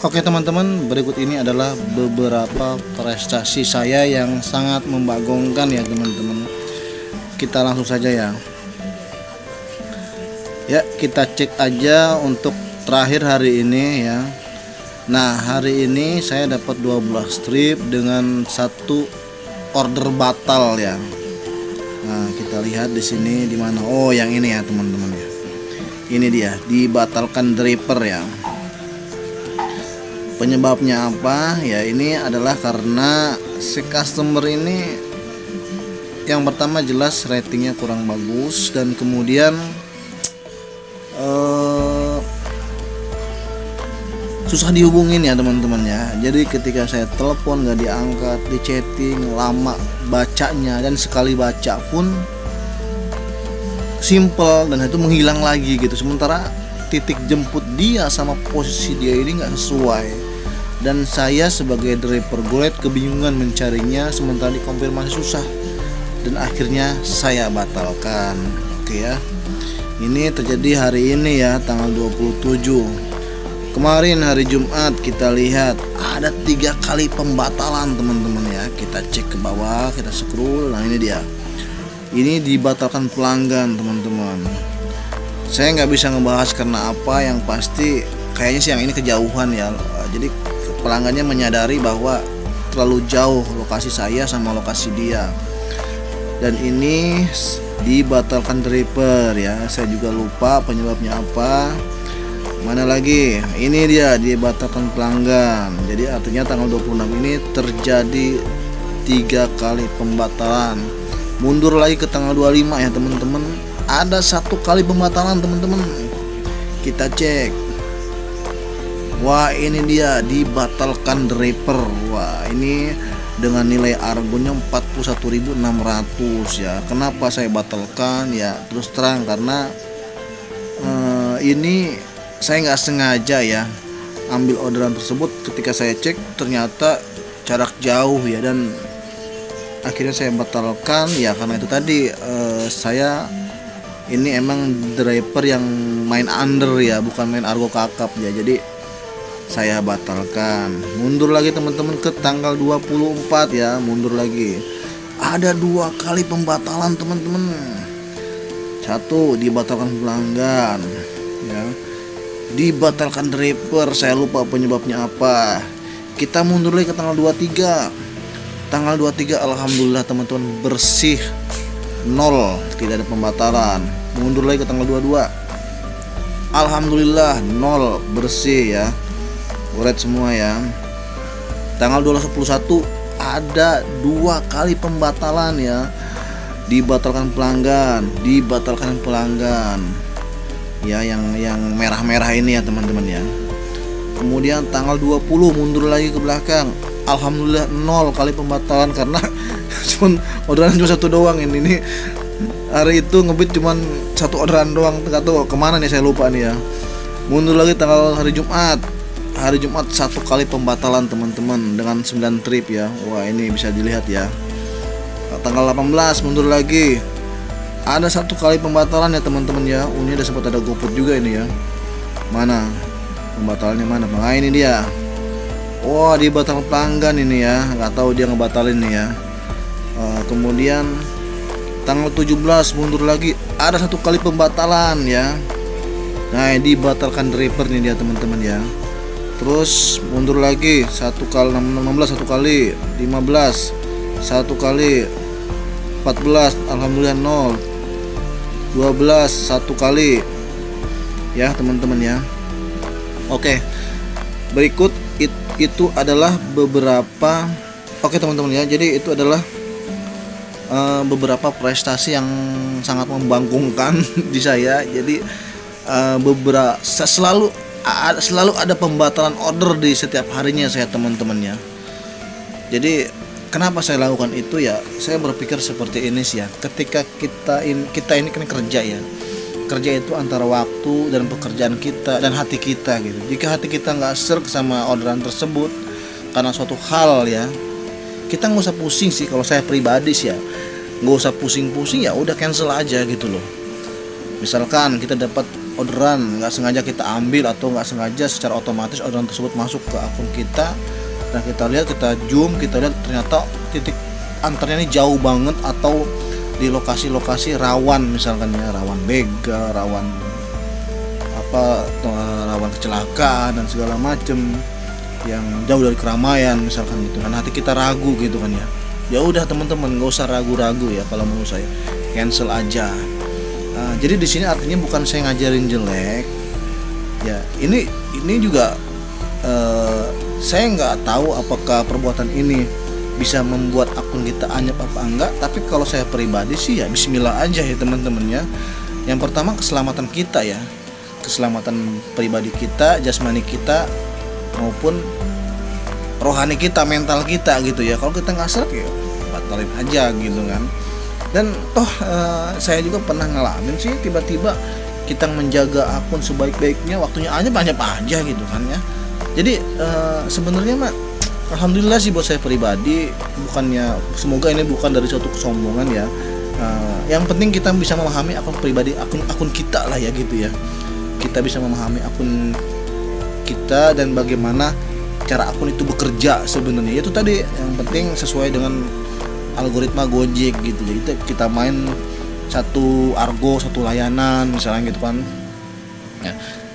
Oke teman-teman, berikut ini adalah beberapa prestasi saya yang sangat membagongkan ya teman-teman. Kita langsung saja ya. Ya, kita cek aja untuk terakhir hari ini ya. Nah, hari ini saya dapat 12 strip dengan satu order batal ya. Nah, kita lihat di sini di mana. Oh, yang ini ya teman-teman ya. Ini dia, dibatalkan draper ya. Penyebabnya apa? Ya ini adalah karena si customer ini yang pertama jelas ratingnya kurang bagus, dan kemudian susah dihubungin ya teman-teman ya. Jadi ketika saya telepon nggak diangkat, di chatting lama bacanya, dan sekali baca pun simple dan itu menghilang lagi gitu. Sementara titik jemput dia sama posisi dia ini nggak sesuai, dan saya sebagai driver Gojek kebingungan mencarinya, sementara dikonfirmasi susah, dan akhirnya saya batalkan. Oke ya, ini terjadi hari ini ya, tanggal 27. Kemarin hari Jumat kita lihat ada 3 kali pembatalan teman-teman ya. Kita cek ke bawah, kita scroll. Nah ini dia, ini dibatalkan pelanggan teman-teman. Saya nggak bisa ngebahas karena apa, yang pasti kayaknya sih yang ini kejauhan ya. Jadi pelanggannya menyadari bahwa terlalu jauh lokasi saya sama lokasi dia, dan ini dibatalkan driver ya. Saya juga lupa penyebabnya apa. Mana lagi, ini dia dibatalkan pelanggan. Jadi artinya tanggal 26 ini terjadi 3 kali pembatalan. Mundur lagi ke tanggal 25 ya teman-teman, ada 1 kali pembatalan teman-teman. Kita cek. Wah, ini dia dibatalkan driver. Wah, ini dengan nilai argonya 41.600 ya. Kenapa saya batalkan ya? Terus terang karena ini saya nggak sengaja ya ambil orderan tersebut. Ketika saya cek ternyata jarak jauh ya, dan akhirnya saya batalkan ya. Karena itu tadi saya ini emang driver yang main under ya, bukan main argo kakap ya. Jadi saya batalkan. Mundur lagi teman-teman ke tanggal 24 ya, mundur lagi. Ada 2 kali pembatalan teman-teman. 1 dibatalkan pelanggan ya. Dibatalkan driver, saya lupa penyebabnya apa. Kita mundur lagi ke tanggal 23. Tanggal 23 alhamdulillah teman-teman bersih, 0, tidak ada pembatalan. Mundur lagi ke tanggal 22. Alhamdulillah 0, bersih ya. Goret semua ya. Tanggal 21 ada 2 kali pembatalan ya. Dibatalkan pelanggan, dibatalkan pelanggan. Ya, yang merah-merah ini ya teman-teman ya. Kemudian tanggal 20 mundur lagi ke belakang. Alhamdulillah 0 kali pembatalan karena cuma orderan cuma 1 doang ini. Hari itu ngebit cuma 1 orderan doang. Enggak tahu kemana nih, saya lupa nih ya. Mundur lagi tanggal hari Jumat. Hari Jumat 1 kali pembatalan teman-teman dengan 9 trip ya. Wah, ini bisa dilihat ya. Tanggal 18 mundur lagi. Ada 1 kali pembatalan ya teman-teman ya. Ini ada sempat ada GoFood juga ini ya. Mana pembatalannya mana? Nah, ini dia. Wah, dibatalkan pelanggan ini ya. Nggak tahu dia ngebatalin nih ya. Kemudian tanggal 17 mundur lagi. Ada 1 kali pembatalan ya. Nah, dibatalkan driver nih dia teman-teman ya. Terus mundur lagi 1 kali, 16 1 kali, 15 1 kali, 14 alhamdulillah 0, 12 1 kali ya teman-teman ya. Oke, berikut itu adalah beberapa. Oke teman-teman ya, jadi itu adalah beberapa prestasi yang sangat membangkungkan di saya. Jadi beberapa selalu ada pembatalan order di setiap harinya saya teman-teman ya. Jadi kenapa saya lakukan itu ya? Saya berpikir seperti ini sih ya. Ketika kita ini kan kerja ya. Kerja itu antara waktu dan pekerjaan kita dan hati kita gitu. Jika hati kita nggak serg sama orderan tersebut karena suatu hal ya, kita nggak usah pusing sih. Kalau saya pribadi sih ya, nggak usah pusing-pusing, ya udah cancel aja gitu loh. Misalkan kita dapat orderan, nggak sengaja kita ambil atau nggak sengaja secara otomatis orderan tersebut masuk ke akun kita, dan kita lihat, kita zoom, kita lihat ternyata titik antarnya ini jauh banget atau di lokasi-lokasi rawan, misalkan ya rawan begal, rawan rawan kecelakaan dan segala macem yang jauh dari keramaian misalkan gitu kan. Hati kita ragu gitu kan ya. Ya udah teman-teman, nggak usah ragu-ragu ya, kalau menurut saya cancel aja. Jadi di sini artinya bukan saya ngajarin jelek ya, ini juga saya nggak tahu apakah perbuatan ini bisa membuat akun kita anyep apa enggak, tapi kalau saya pribadi sih ya bismillah aja ya teman-teman ya. Yang pertama keselamatan kita ya, keselamatan pribadi kita, jasmani kita maupun rohani kita, mental kita gitu ya. Kalau kita nggak seret ya batalin aja gitu kan. Dan toh saya juga pernah ngalamin sih, tiba-tiba kita menjaga akun sebaik-baiknya, waktunya anyep aja gitu kan ya. Jadi sebenarnya mah alhamdulillah sih buat saya pribadi, bukannya, semoga ini bukan dari suatu kesombongan ya. Yang penting kita bisa memahami akun pribadi, akun kita lah ya gitu ya. Kita bisa memahami akun kita dan bagaimana cara akun itu bekerja sebenarnya. Itu tadi yang penting sesuai dengan algoritma Gojek gitu. Jadi kita main satu argo, satu layanan misalnya gitu kan ya.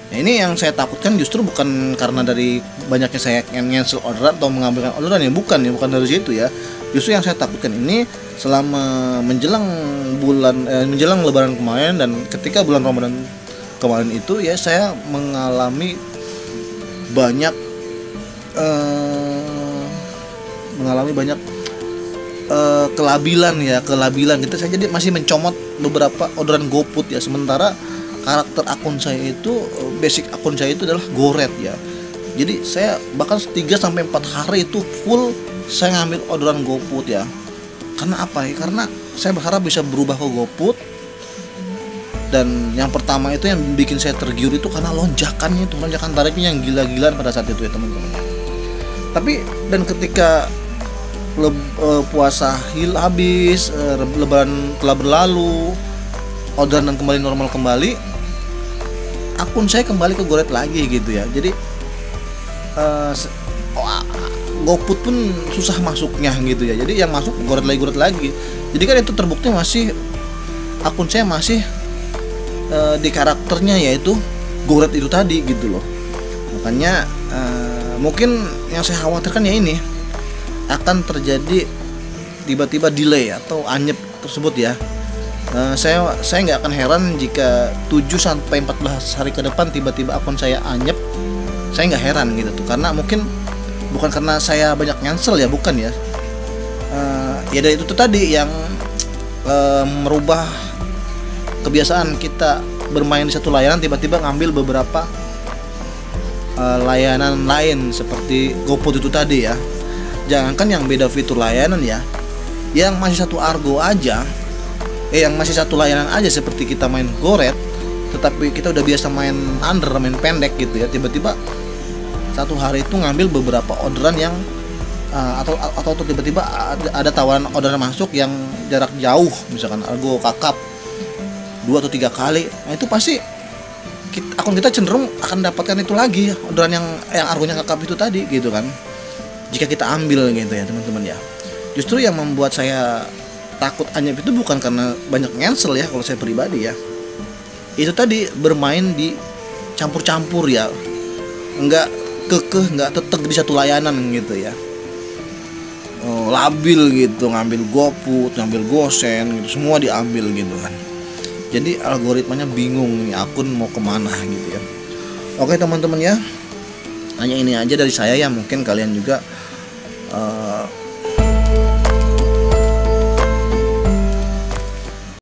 Nah, ini yang saya takutkan justru bukan karena dari banyaknya saya cancel orderan atau mengambilkan orderan ya, bukan dari situ ya. Justru yang saya takutkan ini selama menjelang Lebaran kemarin dan ketika bulan Ramadan kemarin itu ya, saya mengalami banyak kelabilan gitu. Saya jadi masih mencomot beberapa orderan GoFood ya, sementara karakter akun saya itu, basic akun saya itu adalah goret ya. Jadi saya bahkan 3-4 hari itu full saya ngambil orderan GoFood ya. Karena apa ya? Karena saya berharap bisa berubah ke GoFood. Dan yang pertama itu yang bikin saya tergiur itu karena lonjakan tarifnya yang gila-gilaan pada saat itu ya teman-teman. Tapi dan ketika puasa habis, Lebaran telah berlalu, orderan dan kembali normal kembali, akun saya kembali ke goret lagi gitu ya. Jadi GoFood pun susah masuknya gitu ya. Jadi yang masuk goret lagi. Jadi kan itu terbukti masih akun saya masih di karakternya yaitu goret itu tadi gitu loh. Makanya mungkin yang saya khawatirkan ya ini akan terjadi tiba-tiba delay atau anyep tersebut ya. Saya nggak akan heran jika 7-14 hari ke depan tiba-tiba akun saya anyep. Saya nggak heran gitu tuh, karena mungkin bukan karena saya banyak cancel ya, bukan ya. Ya dari itu tuh tadi yang merubah kebiasaan kita bermain di satu layanan, tiba-tiba ngambil beberapa layanan lain seperti GoFood itu tadi ya. Jangankan yang beda fitur layanan ya, yang masih satu argo aja, yang masih satu layanan aja seperti kita main goret, tetapi kita udah biasa main main pendek gitu ya, tiba-tiba satu hari itu ngambil beberapa orderan yang atau tiba-tiba ada tawaran orderan masuk yang jarak jauh, misalkan argo kakap 2 atau 3 kali. Nah itu pasti akun kita cenderung akan dapatkan itu lagi, orderan yang argonya kakap itu tadi gitu kan, jika kita ambil gitu ya teman-teman ya. Justru yang membuat saya takut anyep itu bukan karena banyak cancel ya, kalau saya pribadi ya, itu tadi bermain di campur-campur ya, nggak kekeh, nggak teteg di satu layanan gitu ya. Labil gitu, ngambil GoFood, ngambil Gosen gitu, semua diambil gitu kan. Jadi algoritmanya bingung nih akun mau kemana gitu ya. Oke teman-teman ya, hanya ini aja dari saya ya, mungkin kalian juga